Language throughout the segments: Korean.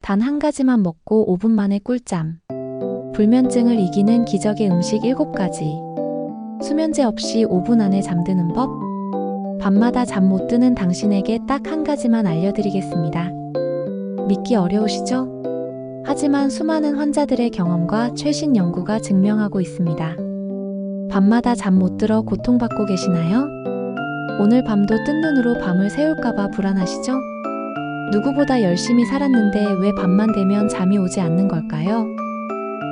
단 한 가지만 먹고 5분 만에 꿀잠. 불면증을 이기는 기적의 음식 7가지. 수면제 없이 5분 안에 잠드는 법. 밤마다 잠 못 드는 당신에게 딱 한 가지만 알려드리겠습니다. 믿기 어려우시죠? 하지만 수많은 환자들의 경험과 최신 연구가 증명하고 있습니다. 밤마다 잠 못 들어 고통받고 계시나요? 오늘 밤도 뜬 눈으로 밤을 새울까봐 불안하시죠? 누구보다 열심히 살았는데 왜 밤만 되면 잠이 오지 않는 걸까요?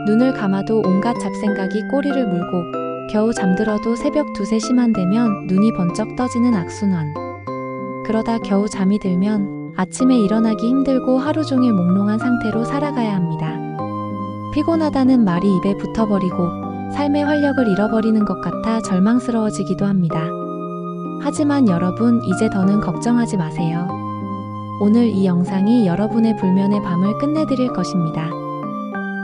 눈을 감아도 온갖 잡생각이 꼬리를 물고 겨우 잠들어도 새벽 2, 3시만 되면 눈이 번쩍 떠지는 악순환. 그러다 겨우 잠이 들면 아침에 일어나기 힘들고 하루 종일 몽롱한 상태로 살아가야 합니다. 피곤하다는 말이 입에 붙어버리고 삶의 활력을 잃어버리는 것 같아 절망스러워지기도 합니다. 하지만 여러분, 이제 더는 걱정하지 마세요. 오늘 이 영상이 여러분의 불면의 밤을 끝내드릴 것입니다.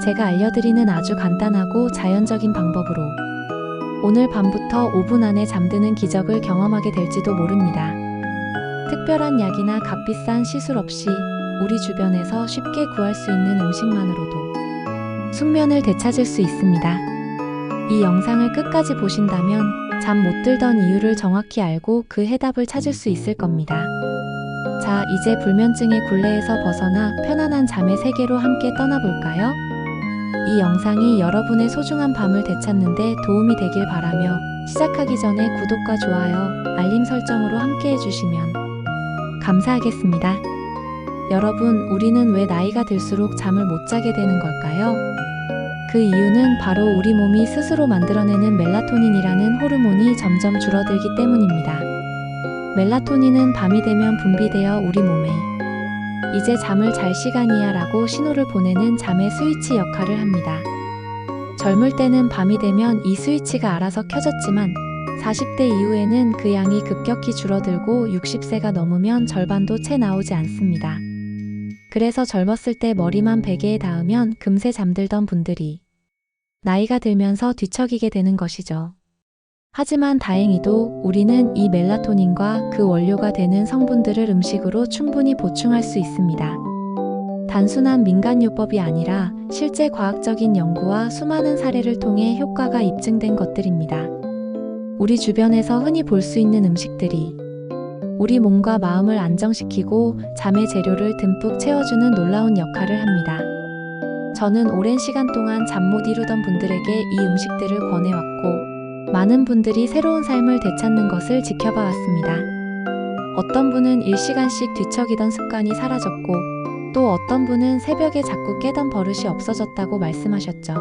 제가 알려드리는 아주 간단하고 자연적인 방법으로 오늘 밤부터 5분 안에 잠드는 기적을 경험하게 될지도 모릅니다. 특별한 약이나 값비싼 시술 없이 우리 주변에서 쉽게 구할 수 있는 음식만으로도 숙면을 되찾을 수 있습니다. 이 영상을 끝까지 보신다면 잠 못 들던 이유를 정확히 알고 그 해답을 찾을 수 있을 겁니다. 자, 이제 불면증의 굴레에서 벗어나 편안한 잠의 세계로 함께 떠나볼까요? 이 영상이 여러분의 소중한 밤을 되찾는 데 도움이 되길 바라며 시작하기 전에 구독과 좋아요, 알림 설정으로 함께 해주시면 감사하겠습니다. 여러분, 우리는 왜 나이가 들수록 잠을 못 자게 되는 걸까요? 그 이유는 바로 우리 몸이 스스로 만들어내는 멜라토닌이라는 호르몬이 점점 줄어들기 때문입니다. 멜라토닌은 밤이 되면 분비되어 우리 몸에 이제 잠을 잘 시간이야 라고 신호를 보내는 잠의 스위치 역할을 합니다. 젊을 때는 밤이 되면 이 스위치가 알아서 켜졌지만 40대 이후에는 그 양이 급격히 줄어들고 60세가 넘으면 절반도 채 나오지 않습니다. 그래서 젊었을 때 머리만 베개에 닿으면 금세 잠들던 분들이 나이가 들면서 뒤척이게 되는 것이죠. 하지만 다행히도 우리는 이 멜라토닌과 그 원료가 되는 성분들을 음식으로 충분히 보충할 수 있습니다. 단순한 민간요법이 아니라 실제 과학적인 연구와 수많은 사례를 통해 효과가 입증된 것들입니다. 우리 주변에서 흔히 볼 수 있는 음식들이 우리 몸과 마음을 안정시키고 잠의 재료를 듬뿍 채워주는 놀라운 역할을 합니다. 저는 오랜 시간 동안 잠 못 이루던 분들에게 이 음식들을 권해왔고 많은 분들이 새로운 삶을 되찾는 것을 지켜봐 왔습니다. 어떤 분은 일시간씩 뒤척이던 습관이 사라졌고 또 어떤 분은 새벽에 자꾸 깨던 버릇이 없어졌다고 말씀하셨죠.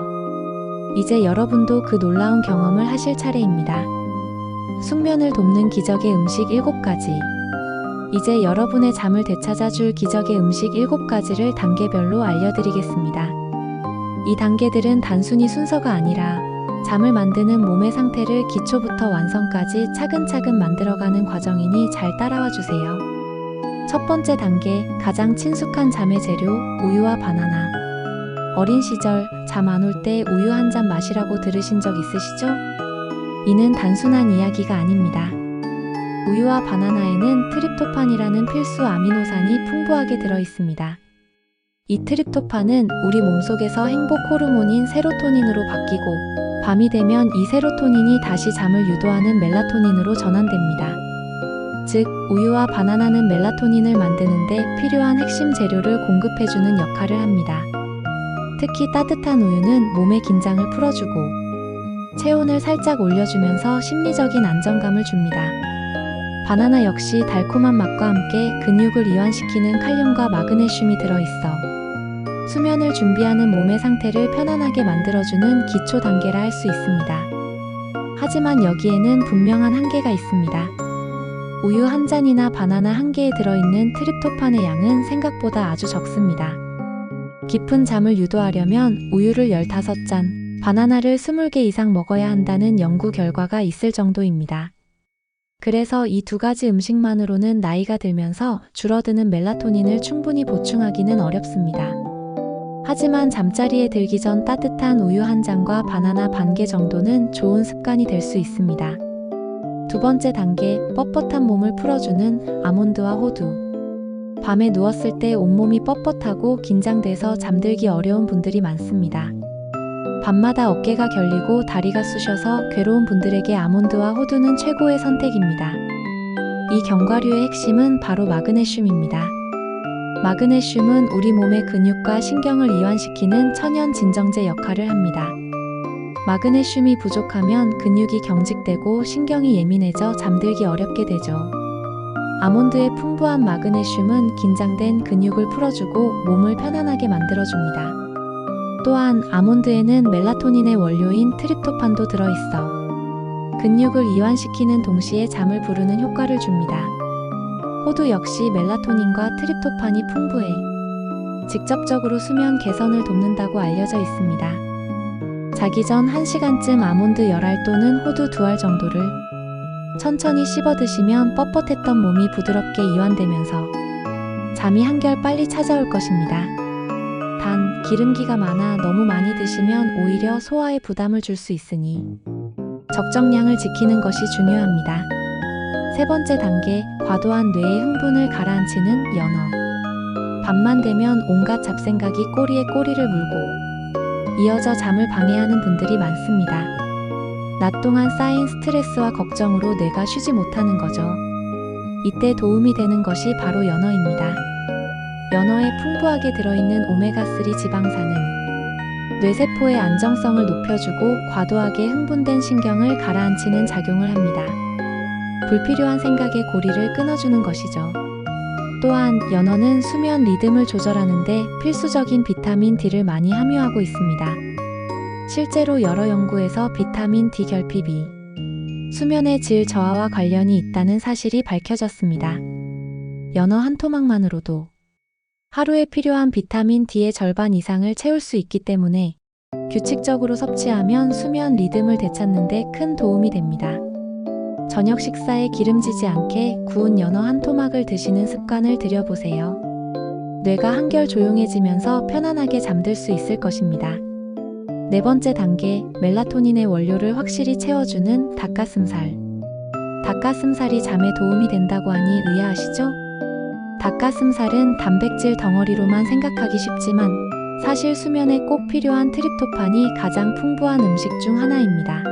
이제 여러분도 그 놀라운 경험을 하실 차례입니다. 숙면을 돕는 기적의 음식 7가지. 이제 여러분의 잠을 되찾아 줄 기적의 음식 7가지를 단계별로 알려드리겠습니다. 이 단계들은 단순히 순서가 아니라 잠을 만드는 몸의 상태를 기초부터 완성까지 차근차근 만들어가는 과정이니 잘 따라와 주세요. 첫 번째 단계, 가장 친숙한 잠의 재료, 우유와 바나나. 어린 시절 잠 안 올 때 우유 한 잔 마시라고 들으신 적 있으시죠? 이는 단순한 이야기가 아닙니다. 우유와 바나나에는 트립토판이라는 필수 아미노산이 풍부하게 들어 있습니다. 이 트립토판은 우리 몸속에서 행복 호르몬인 세로토닌으로 바뀌고 밤이 되면 이 세로토닌이 다시 잠을 유도하는 멜라토닌으로 전환됩니다. 즉, 우유와 바나나는 멜라토닌을 만드는데 필요한 핵심 재료를 공급해주는 역할을 합니다. 특히 따뜻한 우유는 몸의 긴장을 풀어주고 체온을 살짝 올려주면서 심리적인 안정감을 줍니다. 바나나 역시 달콤한 맛과 함께 근육을 이완시키는 칼륨과 마그네슘이 들어있어 수면을 준비하는 몸의 상태를 편안하게 만들어주는 기초 단계라 할 수 있습니다. 하지만 여기에는 분명한 한계가 있습니다. 우유 한 잔이나 바나나 한 개에 들어있는 트립토판의 양은 생각보다 아주 적습니다. 깊은 잠을 유도하려면 우유를 15잔, 바나나를 20개 이상 먹어야 한다는 연구 결과가 있을 정도입니다. 그래서 이 2가지 음식만으로는 나이가 들면서 줄어드는 멜라토닌을 충분히 보충하기는 어렵습니다. 하지만 잠자리에 들기 전 따뜻한 우유 한 잔과 바나나 반 개 정도는 좋은 습관이 될 수 있습니다. 두 번째 단계, 뻣뻣한 몸을 풀어주는 아몬드와 호두. 밤에 누웠을 때 온몸이 뻣뻣하고 긴장돼서 잠들기 어려운 분들이 많습니다. 밤마다 어깨가 결리고 다리가 쑤셔서 괴로운 분들에게 아몬드와 호두는 최고의 선택입니다. 이 견과류의 핵심은 바로 마그네슘입니다. 마그네슘은 우리 몸의 근육과 신경을 이완시키는 천연 진정제 역할을 합니다. 마그네슘이 부족하면 근육이 경직되고 신경이 예민해져 잠들기 어렵게 되죠. 아몬드의 풍부한 마그네슘은 긴장된 근육을 풀어주고 몸을 편안하게 만들어줍니다. 또한 아몬드에는 멜라토닌의 원료인 트립토판도 들어있어 근육을 이완시키는 동시에 잠을 부르는 효과를 줍니다. 호두 역시 멜라토닌과 트립토판이 풍부해 직접적으로 수면 개선을 돕는다고 알려져 있습니다. 자기 전 1시간쯤 아몬드 10알 또는 호두 2알 정도를 천천히 씹어 드시면 뻣뻣했던 몸이 부드럽게 이완되면서 잠이 한결 빨리 찾아올 것입니다. 단, 기름기가 많아 너무 많이 드시면 오히려 소화에 부담을 줄 수 있으니 적정량을 지키는 것이 중요합니다. 세 번째 단계, 과도한 뇌의 흥분을 가라앉히는 연어. 밤만 되면 온갖 잡생각이 꼬리에 꼬리를 물고 이어져 잠을 방해하는 분들이 많습니다. 낮 동안 쌓인 스트레스와 걱정으로 뇌가 쉬지 못하는 거죠. 이때 도움이 되는 것이 바로 연어입니다. 연어에 풍부하게 들어있는 오메가3 지방산은 뇌세포의 안정성을 높여주고 과도하게 흥분된 신경을 가라앉히는 작용을 합니다. 불필요한 생각의 고리를 끊어주는 것이죠. 또한 연어는 수면 리듬을 조절하는 데 필수적인 비타민 D를 많이 함유하고 있습니다. 실제로 여러 연구에서 비타민 D 결핍이 수면의 질 저하와 관련이 있다는 사실이 밝혀졌습니다. 연어 한 토막만으로도 하루에 필요한 비타민 D의 절반 이상을 채울 수 있기 때문에 규칙적으로 섭취하면 수면 리듬을 되찾는 데 큰 도움이 됩니다. 저녁 식사에 기름지지 않게 구운 연어 한 토막을 드시는 습관을 들여보세요. 뇌가 한결 조용해지면서 편안하게 잠들 수 있을 것입니다. 네 번째 단계, 멜라토닌의 원료를 확실히 채워주는 닭가슴살. 닭가슴살이 잠에 도움이 된다고 하니 의아하시죠? 닭가슴살은 단백질 덩어리로만 생각하기 쉽지만 사실 수면에 꼭 필요한 트립토판이 가장 풍부한 음식 중 하나입니다.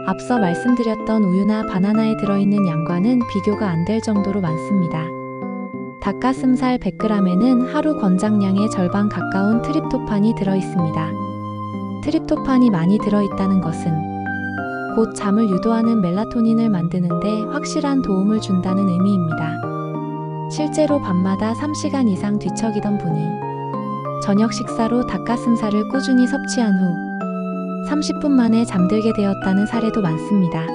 앞서 말씀드렸던 우유나 바나나에 들어있는 양과는 비교가 안 될 정도로 많습니다. 닭가슴살 100g에는 하루 권장량의 절반 가까운 트립토판이 들어있습니다. 트립토판이 많이 들어있다는 것은 곧 잠을 유도하는 멜라토닌을 만드는데 확실한 도움을 준다는 의미입니다. 실제로 밤마다 3시간 이상 뒤척이던 분이 저녁 식사로 닭가슴살을 꾸준히 섭취한 후 30분 만에 잠들게 되었다는 사례도 많습니다.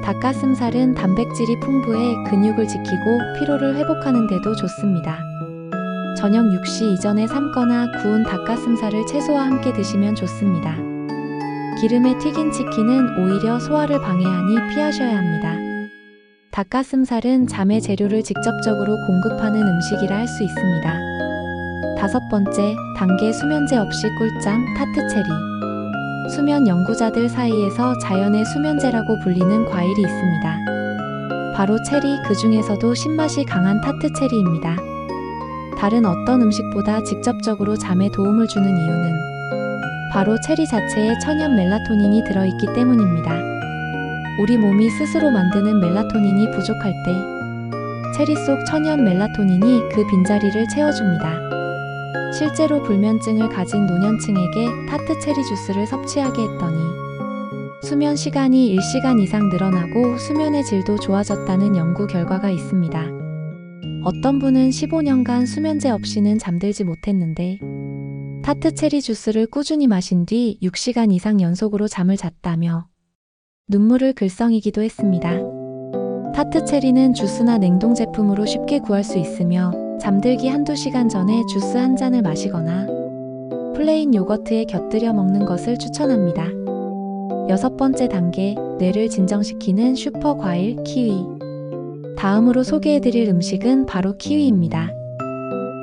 닭가슴살은 단백질이 풍부해 근육을 지키고 피로를 회복하는 데도 좋습니다. 저녁 6시 이전에 삶거나 구운 닭가슴살을 채소와 함께 드시면 좋습니다. 기름에 튀긴 치킨은 오히려 소화를 방해하니 피하셔야 합니다. 닭가슴살은 잠의 재료를 직접적으로 공급하는 음식이라 할 수 있습니다. 다섯 번째, 단계 수면제 없이 꿀잠 타트체리. 수면 연구자들 사이에서 자연의 수면제라고 불리는 과일이 있습니다. 바로 체리, 그 중에서도 신맛이 강한 타트체리입니다. 다른 어떤 음식보다 직접적으로 잠에 도움을 주는 이유는 바로 체리 자체에 천연 멜라토닌이 들어있기 때문입니다. 우리 몸이 스스로 만드는 멜라토닌이 부족할 때 체리 속 천연 멜라토닌이 그 빈자리를 채워줍니다. 실제로 불면증을 가진 노년층에게 타트 체리 주스를 섭취하게 했더니 수면 시간이 1시간 이상 늘어나고 수면의 질도 좋아졌다는 연구 결과가 있습니다. 어떤 분은 15년간 수면제 없이는 잠들지 못했는데 타트 체리 주스를 꾸준히 마신 뒤 6시간 이상 연속으로 잠을 잤다며 눈물을 글썽이기도 했습니다. 타트 체리는 주스나 냉동 제품으로 쉽게 구할 수 있으며 잠들기 한두 시간 전에 주스 한 잔을 마시거나 플레인 요거트에 곁들여 먹는 것을 추천합니다. 여섯 번째 단계, 뇌를 진정시키는 슈퍼 과일 키위. 다음으로 소개해드릴 음식은 바로 키위입니다.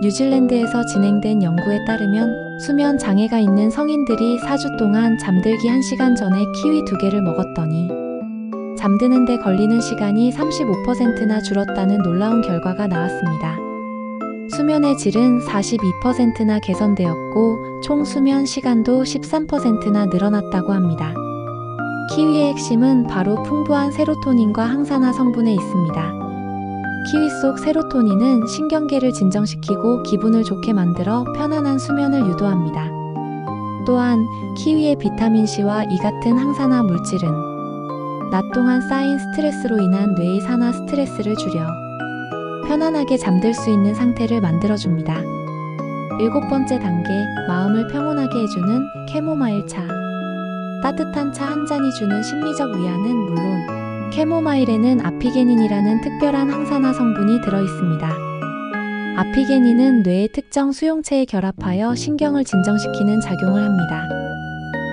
뉴질랜드에서 진행된 연구에 따르면 수면 장애가 있는 성인들이 4주 동안 잠들기 1시간 전에 키위 2개를 먹었더니 잠드는 데 걸리는 시간이 35%나 줄었다는 놀라운 결과가 나왔습니다. 수면의 질은 42%나 개선되었고 총 수면 시간도 13%나 늘어났다고 합니다. 키위의 핵심은 바로 풍부한 세로토닌과 항산화 성분에 있습니다. 키위 속 세로토닌은 신경계를 진정시키고 기분을 좋게 만들어 편안한 수면을 유도합니다. 또한 키위의 비타민C와 이 같은 항산화 물질은 낮 동안 쌓인 스트레스로 인한 뇌의 산화 스트레스를 줄여 편안하게 잠들 수 있는 상태를 만들어줍니다. 7번째 단계, 마음을 평온하게 해주는 캐모마일 차. 따뜻한 차 한 잔이 주는 심리적 위안은 물론 캐모마일에는 아피게닌이라는 특별한 항산화 성분이 들어있습니다. 아피게닌은 뇌의 특정 수용체에 결합하여 신경을 진정시키는 작용을 합니다.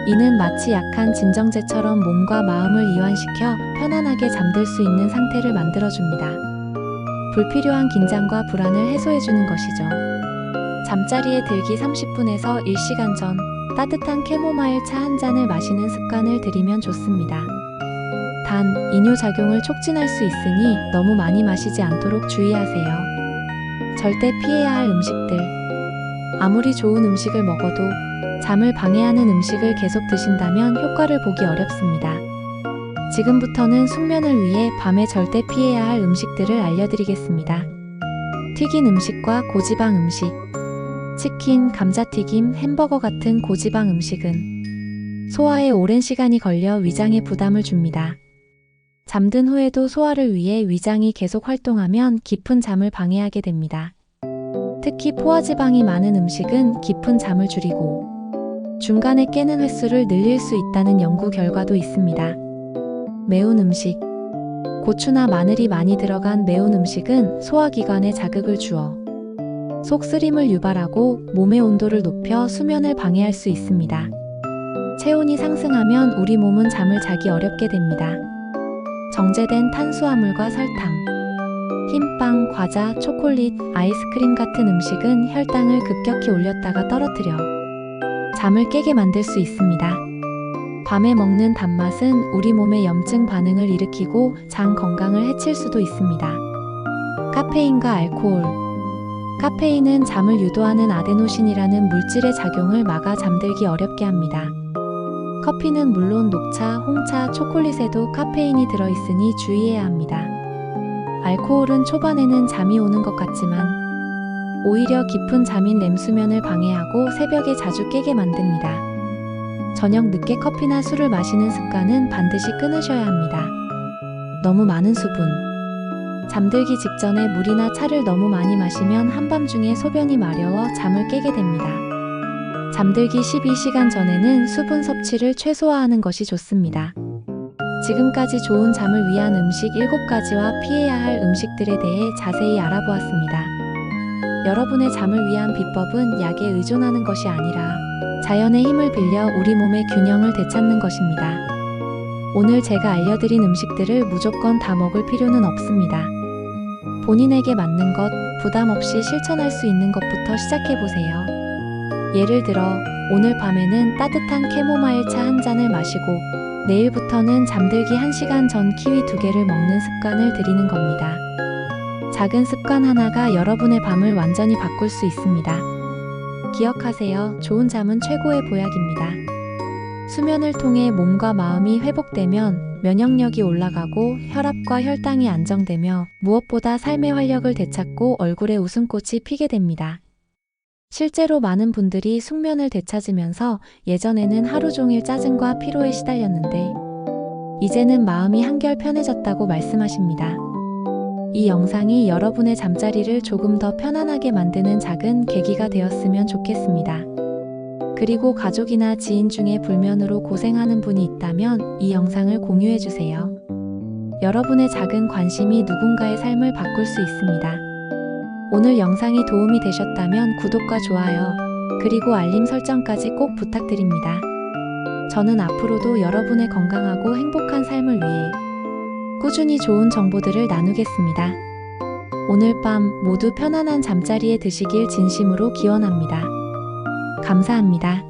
이는 마치 약한 진정제처럼 몸과 마음을 이완시켜 편안하게 잠들 수 있는 상태를 만들어줍니다. 불필요한 긴장과 불안을 해소해주는 것이죠. 잠자리에 들기 30분에서 1시간 전 따뜻한 캐모마일 차 한 잔을 마시는 습관을 들이면 좋습니다. 단, 이뇨작용을 촉진할 수 있으니 너무 많이 마시지 않도록 주의하세요. 절대 피해야 할 음식들. 아무리 좋은 음식을 먹어도 잠을 방해하는 음식을 계속 드신다면 효과를 보기 어렵습니다. 지금부터는 숙면을 위해 밤에 절대 피해야 할 음식들을 알려드리겠습니다. 튀긴 음식과 고지방 음식. 치킨, 감자튀김, 햄버거 같은 고지방 음식은 소화에 오랜 시간이 걸려 위장에 부담을 줍니다. 잠든 후에도 소화를 위해 위장이 계속 활동하면 깊은 잠을 방해하게 됩니다. 특히 포화지방이 많은 음식은 깊은 잠을 줄이고 중간에 깨는 횟수를 늘릴 수 있다는 연구 결과도 있습니다. 매운 음식. 고추나 마늘이 많이 들어간 매운 음식은 소화기관에 자극을 주어 속 쓰림을 유발하고 몸의 온도를 높여 수면을 방해할 수 있습니다. 체온이 상승하면 우리 몸은 잠을 자기 어렵게 됩니다. 정제된 탄수화물과 설탕, 흰빵, 과자, 초콜릿, 아이스크림 같은 음식은 혈당을 급격히 올렸다가 떨어뜨려 잠을 깨게 만들 수 있습니다. 밤에 먹는 단맛은 우리 몸의 염증 반응을 일으키고 장 건강을 해칠 수도 있습니다. 카페인과 알코올. 카페인은 잠을 유도하는 아데노신이라는 물질의 작용을 막아 잠들기 어렵게 합니다. 커피는 물론 녹차, 홍차, 초콜릿에도 카페인이 들어있으니 주의해야 합니다. 알코올은 초반에는 잠이 오는 것 같지만 오히려 깊은 잠인 렘수면을 방해하고 새벽에 자주 깨게 만듭니다. 저녁 늦게 커피나 술을 마시는 습관은 반드시 끊으셔야 합니다. 너무 많은 수분. 잠들기 직전에 물이나 차를 너무 많이 마시면 한밤중에 소변이 마려워 잠을 깨게 됩니다. 잠들기 12시간 전에는 수분 섭취를 최소화하는 것이 좋습니다. 지금까지 좋은 잠을 위한 음식 7가지와 피해야 할 음식들에 대해 자세히 알아보았습니다. 여러분의 잠을 위한 비법은 약에 의존하는 것이 아니라 자연의 힘을 빌려 우리 몸의 균형을 되찾는 것입니다. 오늘 제가 알려드린 음식들을 무조건 다 먹을 필요는 없습니다. 본인에게 맞는 것, 부담 없이 실천할 수 있는 것부터 시작해보세요. 예를 들어, 오늘 밤에는 따뜻한 캐모마일 차 한 잔을 마시고 내일부터는 잠들기 1시간 전 키위 2개를 먹는 습관을 들이는 겁니다. 작은 습관 하나가 여러분의 밤을 완전히 바꿀 수 있습니다. 기억하세요. 좋은 잠은 최고의 보약입니다. 수면을 통해 몸과 마음이 회복되면 면역력이 올라가고 혈압과 혈당이 안정되며 무엇보다 삶의 활력을 되찾고 얼굴에 웃음꽃이 피게 됩니다. 실제로 많은 분들이 숙면을 되찾으면서 예전에는 하루 종일 짜증과 피로에 시달렸는데 이제는 마음이 한결 편해졌다고 말씀하십니다. 이 영상이 여러분의 잠자리를 조금 더 편안하게 만드는 작은 계기가 되었으면 좋겠습니다. 그리고 가족이나 지인 중에 불면으로 고생하는 분이 있다면 이 영상을 공유해주세요. 여러분의 작은 관심이 누군가의 삶을 바꿀 수 있습니다. 오늘 영상이 도움이 되셨다면 구독과 좋아요, 그리고 알림 설정까지 꼭 부탁드립니다. 저는 앞으로도 여러분의 건강하고 행복한 삶을 위해 꾸준히 좋은 정보들을 나누겠습니다. 오늘 밤 모두 편안한 잠자리에 드시길 진심으로 기원합니다. 감사합니다.